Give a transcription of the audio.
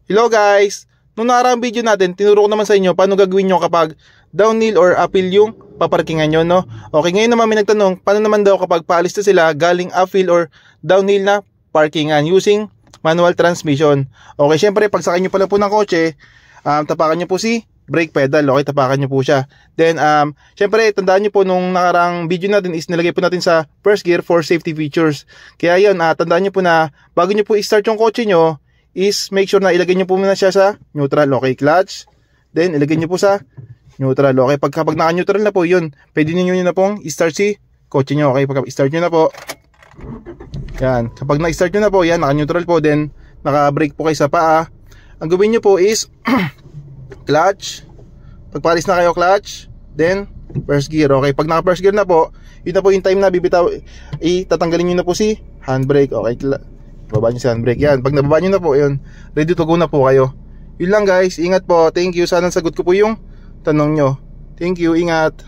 Hello guys! Nung nakaraang video natin, tinuro ko naman sa inyo paano gagawin nyo kapag downhill or uphill yung paparkingan nyo, no? Okay, ngayon naman may nagtanong, paano naman daw kapag paalis na sila galing uphill or downhill na parkingan using manual transmission. Okay, syempre pagsakay nyo pala po ng kotse, tapakan nyo po si brake pedal, okay, tapakan nyo po siya. Then, syempre, tandaan nyo po nung nakarang video natin is nilagay po natin sa first gear for safety features. Kaya yun, tandaan nyo po na bago nyo po i-start yung kotse nyo, is make sure na ilagay nyo po muna siya sa neutral, okay, clutch. Then, ilagay nyo po sa neutral, okay. Kapag naka-neutral na po, yun, pwede nyo na pong i-start si kotse nyo, okay. Pag i-start nyo na po, yan, kapag na-start nyo na po, yan, naka-neutral po, then, naka-brake po kayo sa paa. Ang gawin nyo po is, clutch, pagpalis na kayo clutch, then, first gear, okay. Pag naka-first gear na po, yun na po yung time na bibitaw, tatanggalin nyo na po si handbrake, okay. Bababa nyo si handbrake, yan. Pag nababa nyo na po, yun, ready to go na po kayo. Yun lang guys, ingat po, thank you. Sana sagot ko po yung tanong nyo. Thank you, ingat.